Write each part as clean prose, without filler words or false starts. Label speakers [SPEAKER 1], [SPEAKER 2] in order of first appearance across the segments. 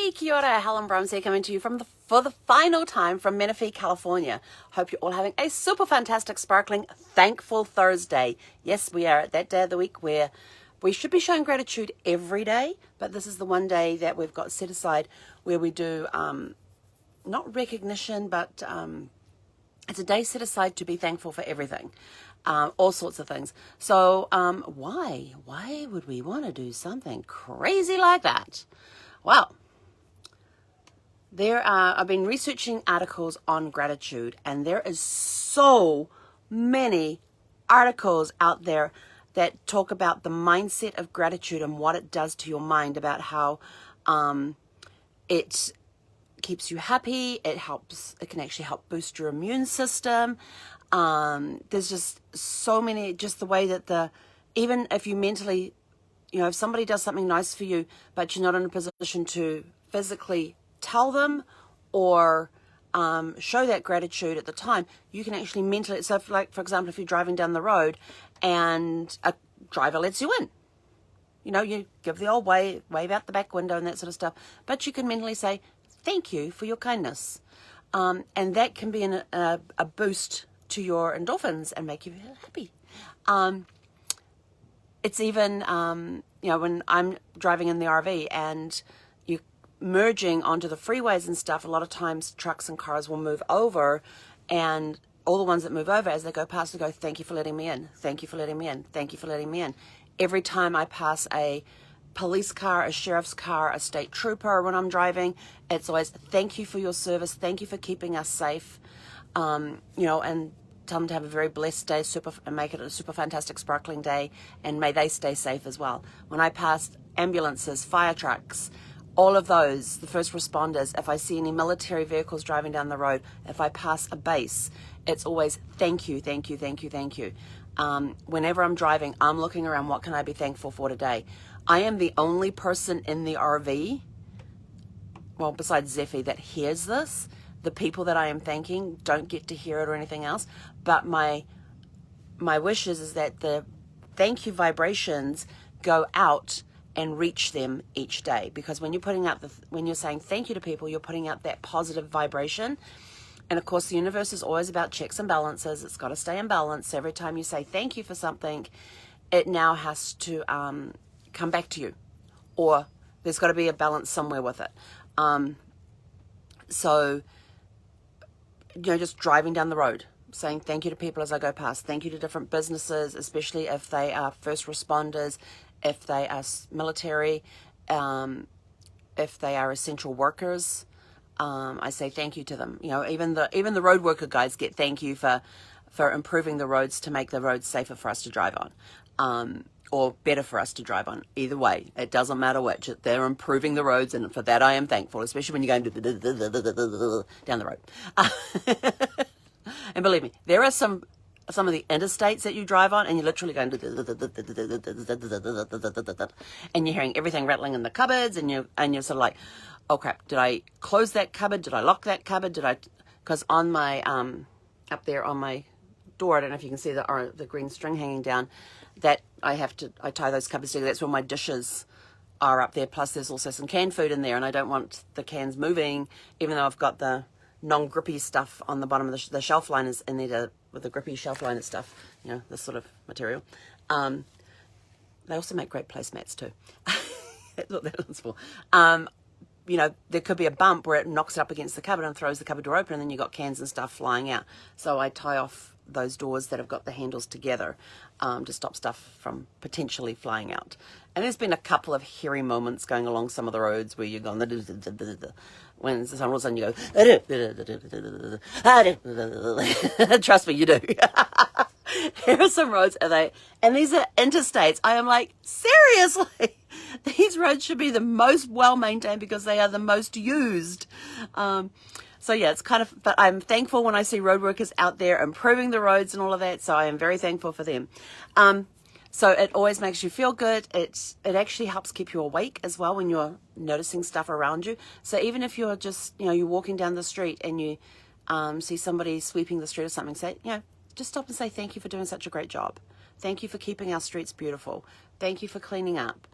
[SPEAKER 1] Hey, kia ora, Helen Brahms here, coming to you for the final time from Menifee, California. Hope you're all having a super fantastic, sparkling, thankful Thursday. Yes, we are at that day of the week where we should be showing gratitude every day, but this is the one day that we've got set aside where we do not recognition, but it's a day set aside to be thankful for everything, all sorts of things. So why would we want to do something crazy like that? Well, I've been researching articles on gratitude, and there is so many articles out there that talk about the mindset of gratitude and what it does to your mind, about how it keeps you happy, it can actually help boost your immune system. There's just so many, just the way that even if you mentally, if somebody does something nice for you, but you're not in a position to physically tell them or show that gratitude at the time, you can actually mentally, so for example, if you're driving down the road and a driver lets you in, you give the old wave out the back window and that sort of stuff, but you can mentally say, thank you for your kindness. And that can be a boost to your endorphins and make you feel happy. It's even, when I'm driving in the RV and you're merging onto the freeways and stuff, a lot of times trucks and cars will move over, and all the ones that move over, as they go past, they go, thank you for letting me in. Thank you for letting me in. Thank you for letting me in. Every time I pass a police car, a sheriff's and a state trooper when I'm driving, it's always, thank you for your service. Thank you for keeping us safe. And tell them to have a very blessed day, and make it a super fantastic, sparkling day, and may they stay safe as well. When I pass ambulances, fire trucks, all of those, the first responders, if I see any military vehicles driving down the road, if I pass a base, it's always thank you, thank you, thank you, thank you. Whenever I'm driving, I'm looking around, what can I be thankful for today? I am the only person in the RV, well, besides Zephy, that hears this. The people that I am thanking don't get to hear it or anything else. But my wish is that the thank you vibrations go out and reach them each day. Because when you're putting out when you're saying thank you to people, you're putting out that positive vibration. And of course, the universe is always about checks and balances. It's got to stay in balance. So every time you say thank you for something, it now has to come back to you, or there's got to be a balance somewhere with it. So just driving down the road, saying thank you to people as I go past, thank you to different businesses, especially if they are first responders, if they are military, if they are essential workers, I say thank you to them. Even the road worker guys get thank you for improving the roads to make the roads safer for us to drive on, or better for us to drive on. Either way, it doesn't matter which. They're improving the roads, and for that I am thankful, especially when you're going down the road. And believe me, there are some of the interstates that you drive on, and you're literally going and you're hearing everything rattling in the cupboards, and you're sort of like, oh crap, did I close that cupboard? Did I lock that cupboard? Because on my up there on my door, I don't know if you can see the green string hanging down, that I tie those cupboards together. That's where my dishes are up there. Plus there's also some canned food in there, and I don't want the cans moving, even though I've got the non-grippy stuff on the bottom of the shelf liners in there with the grippy shelf liner stuff, this sort of material. They also make great placemats too. That's what that one's for. There could be a bump where it knocks it up against the cupboard and throws the cupboard door open, and then you've got cans and stuff flying out. So I tie off those doors that have got the handles together to stop stuff from potentially flying out. And there's been a couple of hairy moments going along some of the roads where you're going, when all of a sudden you go, trust me, you do. Here are some roads, and these are interstates. I am like, seriously? These roads should be the most well-maintained because they are the most used. So yeah, it's kind of, but I'm thankful when I see road workers out there improving the roads and all of that. So I am very thankful for them. So it always makes you feel good. It actually helps keep you awake as well when you're noticing stuff around you. So even if you're just, you're walking down the street and you see somebody sweeping the street or something, just stop and say, thank you for doing such a great job. Thank you for keeping our streets beautiful. Thank you for cleaning up.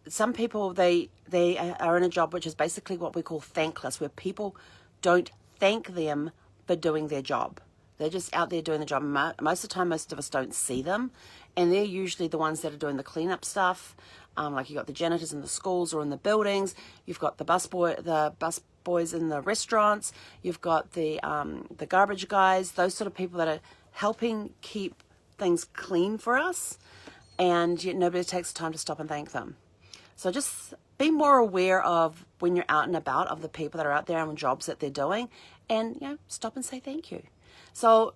[SPEAKER 1] Some people, they they are in a job which is basically what we call thankless, where people don't thank them for doing their job. They're just out there doing the job. Most of the time, most of us don't see them, and they're usually the ones that are doing the cleanup stuff. Like, you got the janitors in the schools or in the buildings. You've got the bus boys in the restaurants. You've got the garbage guys. Those sort of people that are helping keep things clean for us, and yet nobody takes the time to stop and thank them. So just be more aware of when you're out and about of the people that are out there and jobs that they're doing, and stop and say thank you. So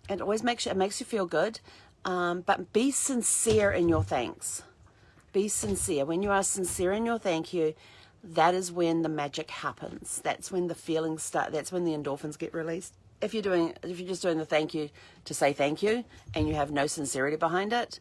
[SPEAKER 1] it always makes you feel good, but be sincere in your thanks. Be sincere. When you are sincere in your thank you, that is when the magic happens. That's when the feelings start. That's when the endorphins get released. If you're just doing the thank you to say thank you and you have no sincerity behind it,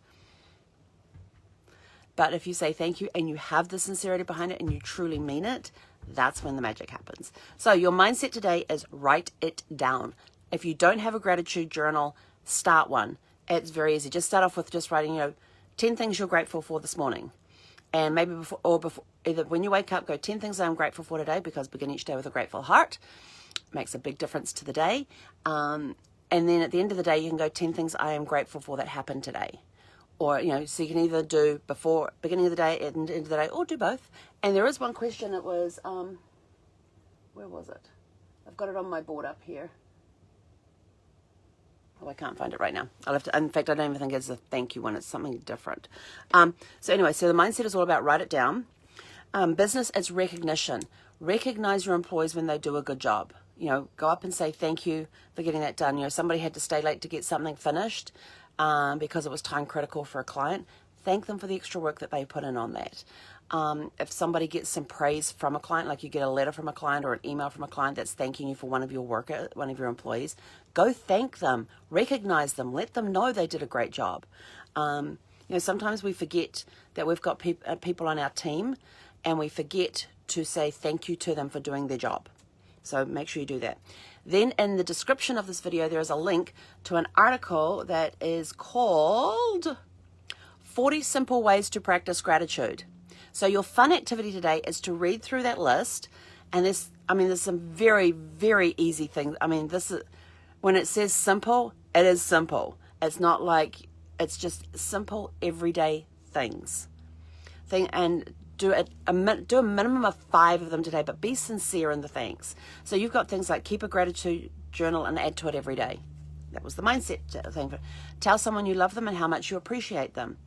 [SPEAKER 1] but if you say thank you and you have the sincerity behind it and you truly mean it, that's when the magic happens. So your mindset today is write it down. If you don't have a gratitude journal, start one. It's very easy. Just start off with just writing, 10 things you're grateful for this morning. And maybe either when you wake up, go 10 things I'm grateful for today, because begin each day with a grateful heart makes a big difference to the day. And then at the end of the day, you can go 10 things I am grateful for that happened today. Or, so you can either do before, beginning of the day, and end of the day, or do both. And there is one question. It was, where was it? I've got it on my board up here. Oh, I can't find it right now. I'll have to, in fact, I don't even think it's a thank you one. It's something different. So anyway, so the mindset is all about write it down. Business is recognition. Recognize your employees when they do a good job. Go up and say thank you for getting that done. Somebody had to stay late to get something finished because it was time critical for a client. Thank them for the extra work that they put in on that. If somebody gets some praise from a client, like you get a letter from a client or an email from a client that's thanking you for one of your employees, go thank them, recognize them, let them know they did a great job. Sometimes we forget that we've got people on our team, and we forget to say thank you to them for doing their job. So make sure you do that. Then in the description of this video, there is a link to an article that is called 40 Simple Ways to Practice Gratitude. So your fun activity today is to read through that list, and there's some very, very easy things. When it says simple, it is simple. It's not like, it's just simple everyday things. And do a minimum of 5 of them today, but be sincere in the thanks. So you've got things like keep a gratitude journal and add to it every day. That was the mindset thing. Tell someone you love them and how much you appreciate them.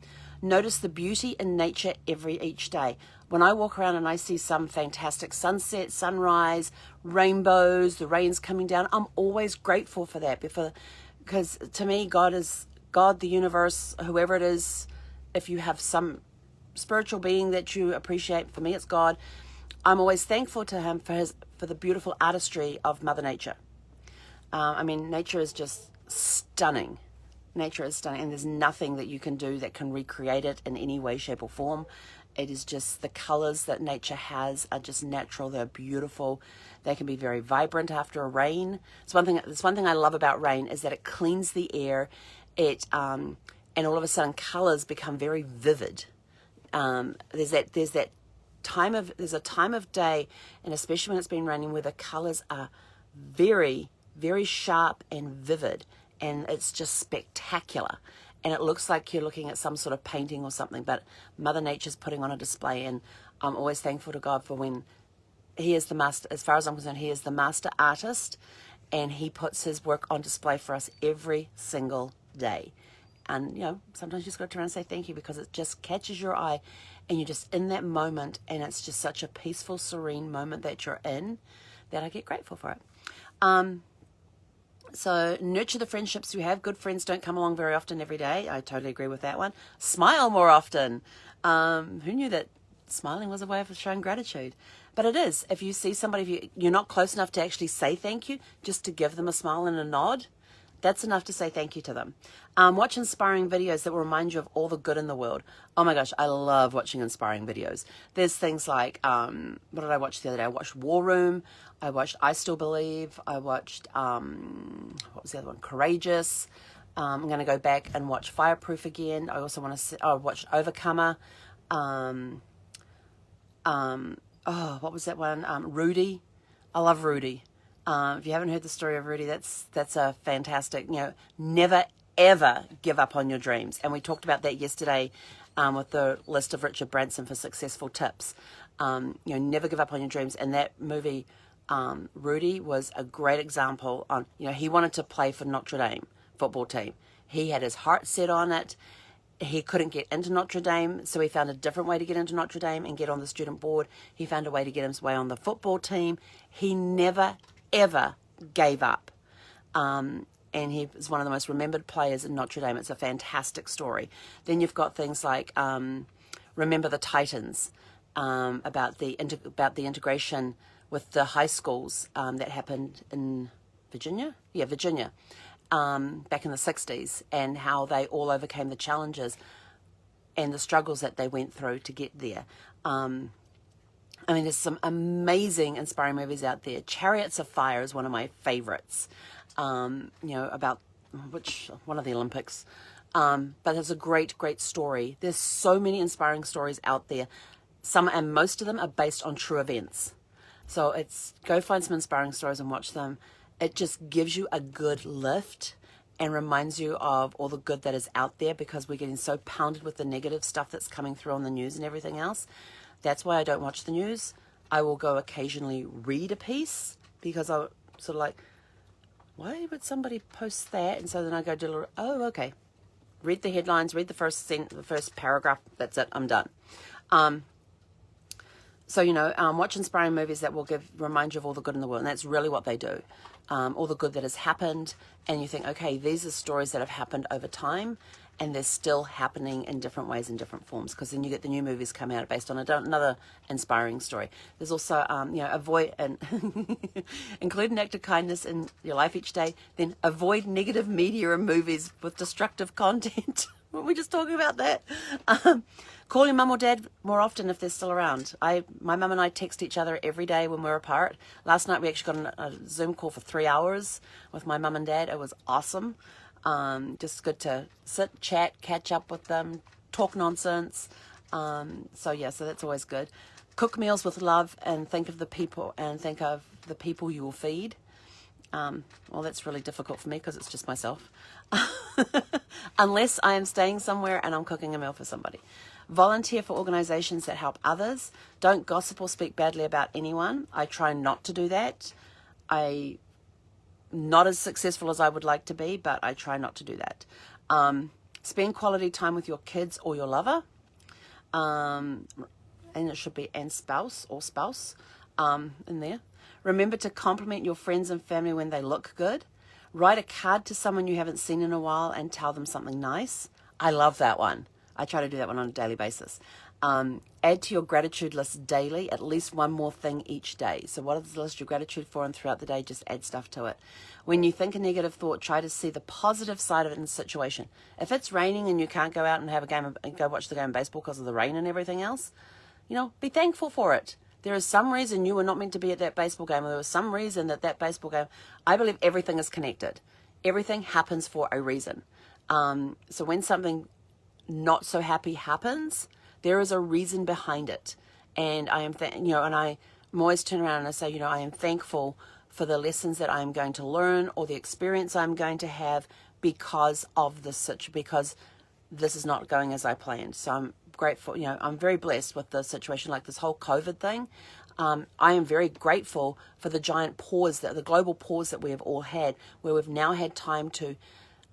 [SPEAKER 1] Notice the beauty in nature each day. When I walk around and I see some fantastic sunset, sunrise, rainbows, the rain's coming down, I'm always grateful for that, because to me, God, the universe, whoever it is. If you have some spiritual being that you appreciate, for me it's God. I'm always thankful to him for the beautiful artistry of Mother Nature. Nature is just stunning. Nature is stunning, and there's nothing that you can do that can recreate it in any way, shape, or form. It is just, the colors that nature has are just natural. They're beautiful. They can be very vibrant after a rain. It's one thing I love about rain is that it cleans the air. And all of a sudden colors become very vivid. There's a time of day, and especially when it's been raining, where the colors are very, very sharp and vivid, and it's just spectacular. And it looks like you're looking at some sort of painting or something, but Mother Nature's putting on a display, and I'm always thankful to God for when he is the master. As far as I'm concerned, he is the master artist, and he puts his work on display for us every single day. And, sometimes you just got to turn around and say thank you, because it just catches your eye, and you're just in that moment, and it's just such a peaceful, serene moment that you're in, that I get grateful for it. So nurture the friendships you have. Good friends don't come along very often every day. I totally agree with that one. Smile more often. Who knew that smiling was a way of showing gratitude? But it is. If you see somebody, if you're not close enough to actually say thank you, just to give them a smile and a nod, that's enough to say thank you to them. Watch inspiring videos that will remind you of all the good in the world. Oh my gosh, I love watching inspiring videos. There's things like, what did I watch the other day? I watched War Room. I watched I Still Believe. I watched, what was the other one? Courageous. I'm going to go back and watch Fireproof again. I also want to, I watched Overcomer. What was that one? Rudy. I love Rudy. If you haven't heard the story of Rudy, that's a fantastic, never ever give up on your dreams. And we talked about that yesterday with the list of Richard Branson for successful tips. Never give up on your dreams. And that movie, Rudy, was a great example on, he wanted to play for Notre Dame football team. He had his heart set on it. He couldn't get into Notre Dame, so he found a different way to get into Notre Dame and get on the student board. He found a way to get his way on the football team. He never, ever gave up. And he was one of the most remembered players in Notre Dame. It's a fantastic story. Then you've got things like Remember the Titans, about the integration with the high schools that happened in Virginia. Yeah, Virginia. Back in the 60s, and how they all overcame the challenges and the struggles that they went through to get there. There's some amazing, inspiring movies out there. Chariots of Fire is one of my favorites, about which one of the Olympics. But it's a great, great story. There's so many inspiring stories out there. Some and most of them are based on true events. So go find some inspiring stories and watch them. It just gives you a good lift and reminds you of all the good that is out there, because we're getting so pounded with the negative stuff that's coming through on the news and everything else. That's why I don't watch the news. I will go occasionally read a piece, because I sort of like, why would somebody post that? And so then I go do a little, okay. Read the headlines, read the first paragraph. That's it. I'm done. Watch inspiring movies that will remind you of all the good in the world. And that's really what they do. All the good that has happened. And you think, okay, these are stories that have happened over time, and they're still happening in different ways and different forms. Because then you get the new movies come out based on another inspiring story. There's also, avoid and include an act of kindness in your life each day. Then avoid negative media and movies with destructive content. Weren't we just talking about that? Call your mum or dad more often if they're still around. My mum and I text each other every day when we're apart. Last night we actually got a Zoom call for 3 hours with my mum and dad. It was awesome. Just good to sit, chat, catch up with them, talk nonsense. So that's always good. Cook meals with love and think of the people you will feed. That's really difficult for me because it's just myself. Unless I am staying somewhere and I'm cooking a meal for somebody. Volunteer for organizations that help others. Don't gossip or speak badly about anyone. I try not to do that. I'm not as successful as I would like to be, but I try not to do that. Spend quality time with your kids or your lover. And it should be spouse in there. Remember to compliment your friends and family when they look good. Write a card to someone you haven't seen in a while and tell them something nice. I love that one. I try to do that one on a daily basis. Add to your gratitude list daily, at least one more thing each day. So what is the list you're gratitude for, and throughout the day, just add stuff to it. When you think a negative thought, try to see the positive side of it in the situation. If it's raining and you can't go out and have a game and go watch the game of baseball because of the rain and everything else, be thankful for it. There is some reason you were not meant to be at that baseball game, or there was some reason that baseball game, I believe everything is connected. Everything happens for a reason. So when something not so happy happens, there is a reason behind it. And I am, and I'm always turn around and I say, I am thankful for the lessons that I am going to learn or the experience I'm going to have because of this because this is not going as I planned. So I'm grateful, I'm very blessed with the situation, like this whole COVID thing. I am very grateful for the giant pause, the global pause that we have all had, where we've now had time to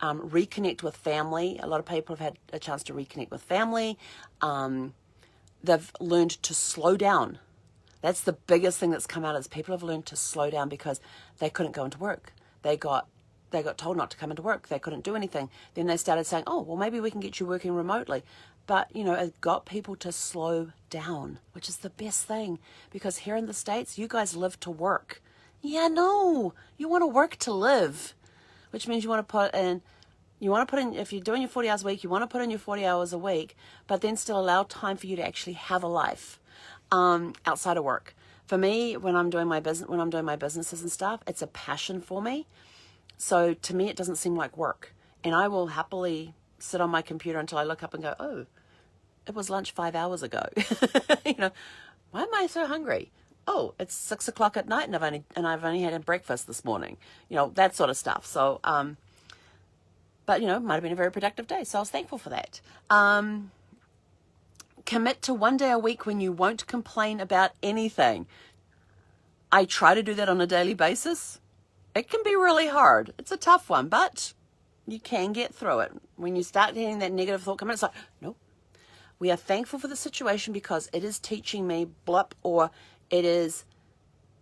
[SPEAKER 1] reconnect with family. A lot of people have had a chance to reconnect with family. They've learned to slow down. That's the biggest thing that's come out, is people have learned to slow down because they couldn't go into work. They got told not to come into work. They couldn't do anything. Then they started saying, oh, well, maybe we can get you working remotely. But, it got people to slow down, which is the best thing. Because here in the States, you guys live to work. Yeah, no, you want to work to live, which means you want to put in, if you're doing your 40 hours a week, you want to put in your 40 hours a week, but then still allow time for you to actually have a life outside of work. For me, when I'm doing my businesses and stuff, it's a passion for me. So to me, it doesn't seem like work. And I will happily sit on my computer until I look up and go, oh, it was lunch 5 hours ago. Why am I so hungry? Oh, it's 6 o'clock at night and I've only had a breakfast this morning. That sort of stuff. So, but it might have been a very productive day. So I was thankful for that. Commit to 1 day a week when you won't complain about anything. I try to do that on a daily basis. It can be really hard. It's a tough one, but you can get through it. When you start getting that negative thought come in, it's like, nope. We are thankful for the situation because it is teaching me blip, or it is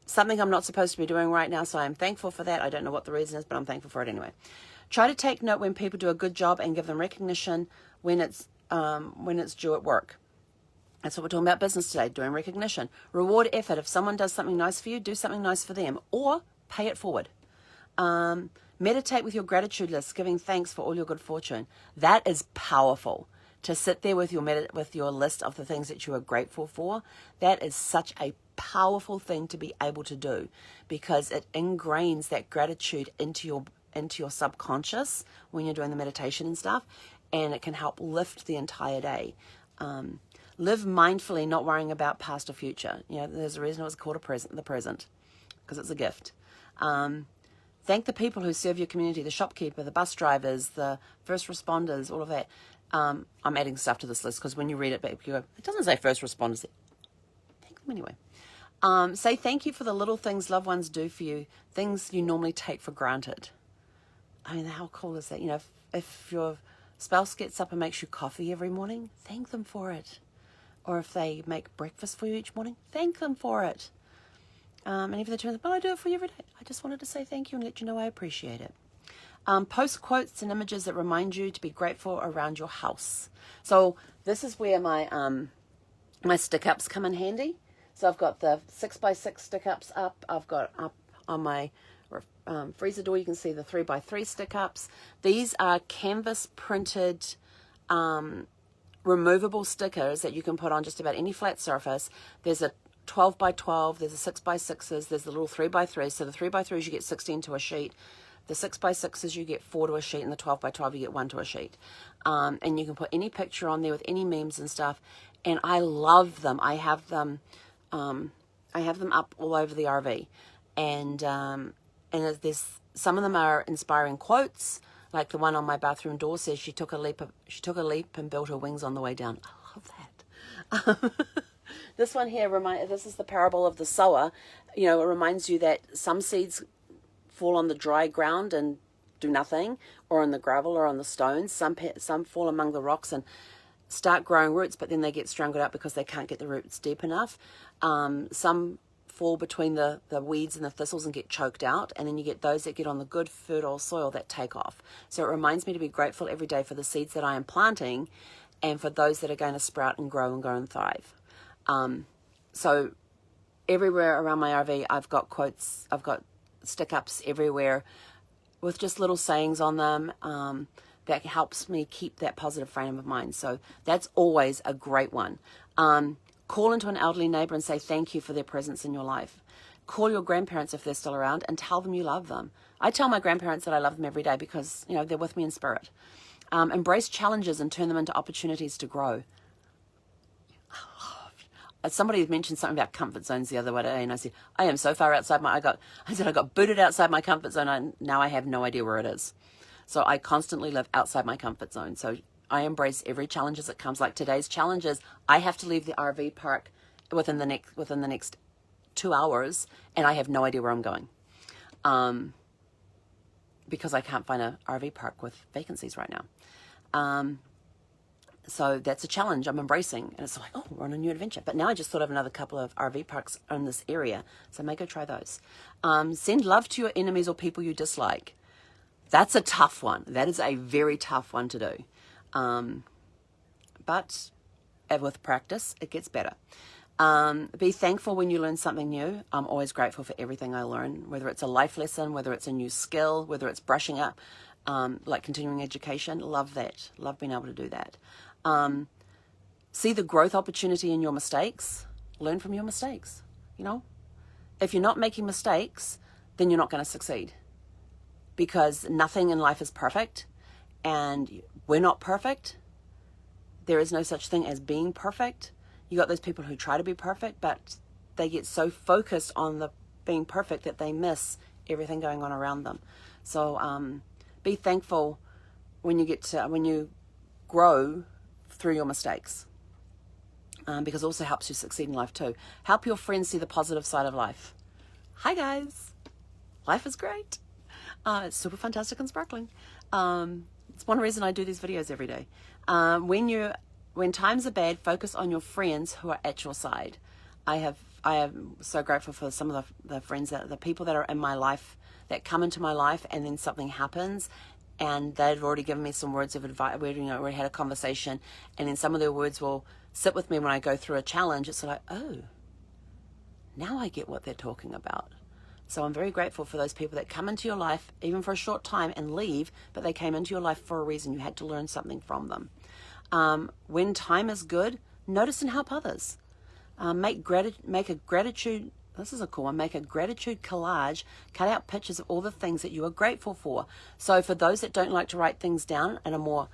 [SPEAKER 1] something I'm not supposed to be doing right now. So I'm thankful for that. I don't know what the reason is, but I'm thankful for it anyway. Try to take note when people do a good job and give them recognition when it's due at work. That's what we're talking about business today, doing recognition. Reward effort. If someone does something nice for you, do something nice for them, or pay it forward. Meditate with your gratitude list, giving thanks for all your good fortune. That is powerful. To sit there with your list of the things that you are grateful for, that is such a powerful thing to be able to do, because it ingrains that gratitude into your subconscious when you're doing the meditation and stuff, and it can help lift the entire day. Live mindfully, not worrying about past or future. There's a reason it was called the present, because it's a gift. Thank the people who serve your community, the shopkeeper, the bus drivers, the first responders, all of that. I'm adding stuff to this list because when you read it back, you go, it doesn't say first responders. Thank them anyway. Say thank you for the little things loved ones do for you, things you normally take for granted. I mean, how cool is that? If your spouse gets up and makes you coffee every morning, thank them for it. Or if they make breakfast for you each morning, thank them for it. And if they turn, well, I do it for you every day. I just wanted to say thank you and let you know I appreciate it. Post quotes and images that remind you to be grateful around your house. So this is where my stick-ups come in handy. So I've got the 6x6 stick-ups up. I've got up on my freezer door, you can see the 3x3 stick-ups. These are canvas printed removable stickers that you can put on just about any flat surface. There's a 12x12, there's a 6x6s, there's the little 3x3s. So the 3x3s you get 16 to a sheet. The 6x6s you get 4 to a sheet, and the 12x12 you get 1 to a sheet. And you can put any picture on there with any memes and stuff. And I love them. I have them up all over the RV. And there's some of them are inspiring quotes, like the one on my bathroom door says, she took a leap and built her wings on the way down. I love that. This one here this is the parable of the sower. It reminds you that some seeds fall on the dry ground and do nothing, or on the gravel or on the stones. Some fall among the rocks and start growing roots, but then they get strangled out because they can't get the roots deep enough. Some fall between the weeds and the thistles and get choked out, and then you get those that get on the good fertile soil that take off. So it reminds me to be grateful every day for the seeds that I am planting and for those that are going to sprout and grow and thrive. So everywhere around my RV, I've got quotes, I've got stick-ups everywhere with just little sayings on them that helps me keep that positive frame of mind. So that's always a great one. Call into an elderly neighbor and say thank you for their presence in your life. Call your grandparents if they're still around and tell them you love them. I tell my grandparents that I love them every day because they're with me in spirit. Embrace challenges and turn them into opportunities to grow. Somebody had mentioned something about comfort zones the other day, and I said, I am so far outside I got booted outside my comfort zone, and now I have no idea where it is. So I constantly live outside my comfort zone. So I embrace every challenge as it comes. Like today's challenge is I have to leave the RV park within the next 2 hours, and I have no idea where I'm going. Because I can't find an RV park with vacancies right now. So that's a challenge I'm embracing. And it's like, oh, we're on a new adventure. But now I just thought of another couple of RV parks in this area. So I may go try those. Send love to your enemies or people you dislike. That's a tough one. That is a very tough one to do. But with practice, it gets better. Be thankful when you learn something new. I'm always grateful for everything I learn, whether it's a life lesson, whether it's a new skill, whether it's brushing up, like continuing education. Love that. Love being able to do that. See the growth opportunity in your mistakes. Learn from your mistakes. If you're not making mistakes, then you're not going to succeed, because nothing in life is perfect, and we're not perfect. There is no such thing as being perfect. You got those people who try to be perfect, but they get so focused on the being perfect that they miss everything going on around them. So be thankful when you grow through your mistakes, because it also helps you succeed in life too. Help your friends see the positive side of life. Hi guys, life is great. It's super fantastic and sparkling. It's one reason I do these videos every day. When times are bad, focus on your friends who are at your side. I am so grateful for some of the friends, the people that are in my life, that come into my life, and then something happens, and they've already given me some words of advice. We had a conversation, and then some of their words will sit with me when I go through a challenge. It's like, oh, now I get what they're talking about. So I'm very grateful for those people that come into your life, even for a short time, and leave, but they came into your life for a reason. You had to learn something from them. When time is good, notice and help others. Make a gratitude. This is a cool one. Make a gratitude collage. Cut out pictures of all the things that you are grateful for. So for those that don't like to write things down and are more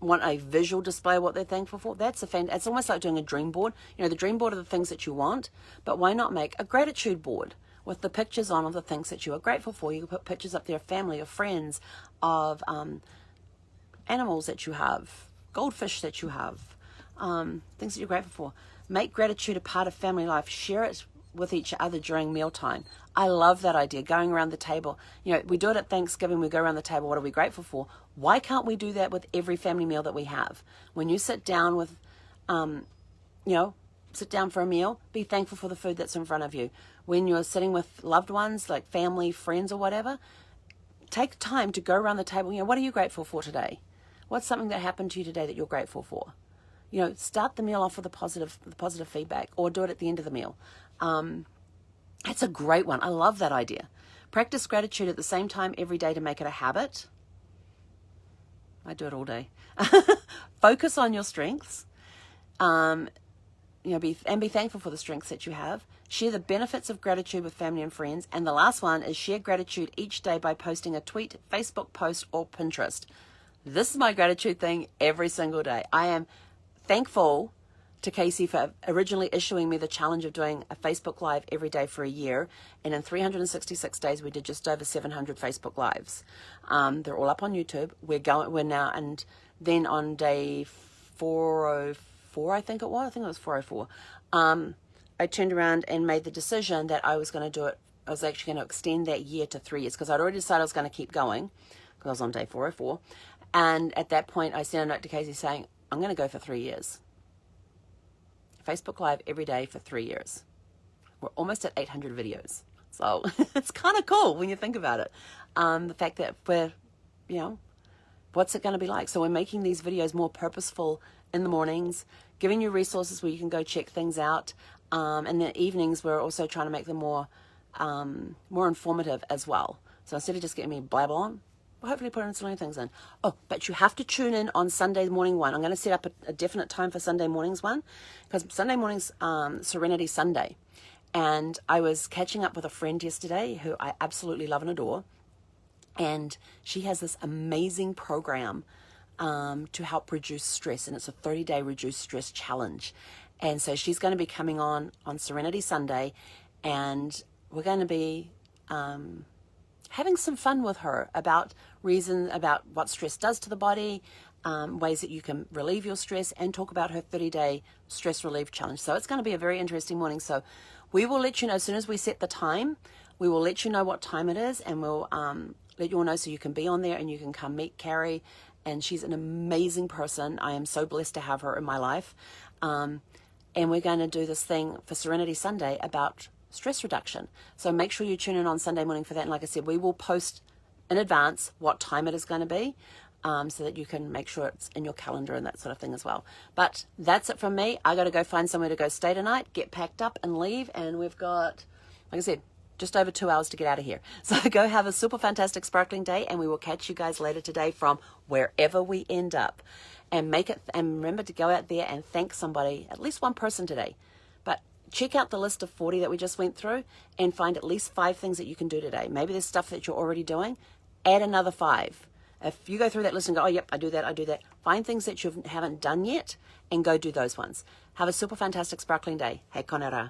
[SPEAKER 1] want a visual display of what they're thankful for, it's almost like doing a dream board. You know, the dream board are the things that you want, but why not make a gratitude board with the pictures on of the things that you are grateful for? You can put pictures up there of family, of friends, of animals that you have, goldfish that you have, things that you're grateful for. Make gratitude a part of family life. Share it with each other during mealtime. I love that idea, going around the table. You know, we do it at Thanksgiving. We go around the table. What are we grateful for? Why can't we do that with every family meal that we have? When you sit down with, sit down for a meal, be thankful for the food that's in front of you. When you're sitting with loved ones, like family, friends, or whatever, take time to go around the table. You know, what are you grateful for today? What's something that happened to you today that you're grateful for? You know, start the meal off with the positive feedback, or do it at the end of the meal. It's a great one. I love that idea. Practice gratitude at the same time every day to make it a habit. I do it all day. Focus on your strengths. Be thankful for the strengths that you have. Share the benefits of gratitude with family and friends. And the last one is share gratitude each day by posting a tweet, Facebook post, or Pinterest. This is my gratitude thing every single day. I am thankful to Casey for originally issuing me the challenge of doing a Facebook Live every day for a year. And in 366 days, we did just over 700 Facebook Lives. They're all up on YouTube. We're now, and then on day 404, I think it was 404, I turned around and made the decision that I was going to do it. I was actually going to extend that year to 3 years, because I'd already decided I was going to keep going, because I was on day 404. And at that point, I sent a note to Casey saying, I'm going to go for 3 years. Facebook Live every day for 3 years. We're almost at 800 videos. So it's kind of cool when you think about it. The fact that what's it going to be like? So we're making these videos more purposeful in the mornings, giving you resources where you can go check things out. And the evenings, we're also trying to make them more informative as well. So instead of just getting me blabber on, we'll hopefully put in some other things in. Oh, but you have to tune in on Sunday morning one. I'm going to set up a definite time for Sunday mornings one, because Sunday morning's Serenity Sunday. And I was catching up with a friend yesterday who I absolutely love and adore. And she has this amazing program to help reduce stress. And it's a 30-day reduce stress challenge. And so she's going to be coming on Serenity Sunday. And we're going to be having some fun with her about what stress does to the body, ways that you can relieve your stress, and talk about her 30-day stress relief challenge. So it's going to be a very interesting morning. So we will let you know as soon as we set the time. We will let you know what time it is, and we'll let you all know so you can be on there and you can come meet Carrie. And she's an amazing person. I am so blessed to have her in my life. And we're going to do this thing for Serenity Sunday about stress reduction. So make sure you tune in on Sunday morning for that. And like I said, we will post in advance what time it is going to be, so that you can make sure it's in your calendar and that sort of thing as well. But that's it from me. I got to go find somewhere to go stay tonight, get packed up and leave. And we've got, like I said, just over 2 hours to get out of here. So go have a super fantastic sparkling day, and we will catch you guys later today from wherever we end up. And remember to go out there and thank somebody, at least one person today. But check out the list of 40 that we just went through and find at least 5 things that you can do today. Maybe there's stuff that you're already doing. Add another 5. If you go through that list and go, oh, yep, I do that, find things that you haven't done yet and go do those ones. Have a super fantastic sparkling day. Hei konera.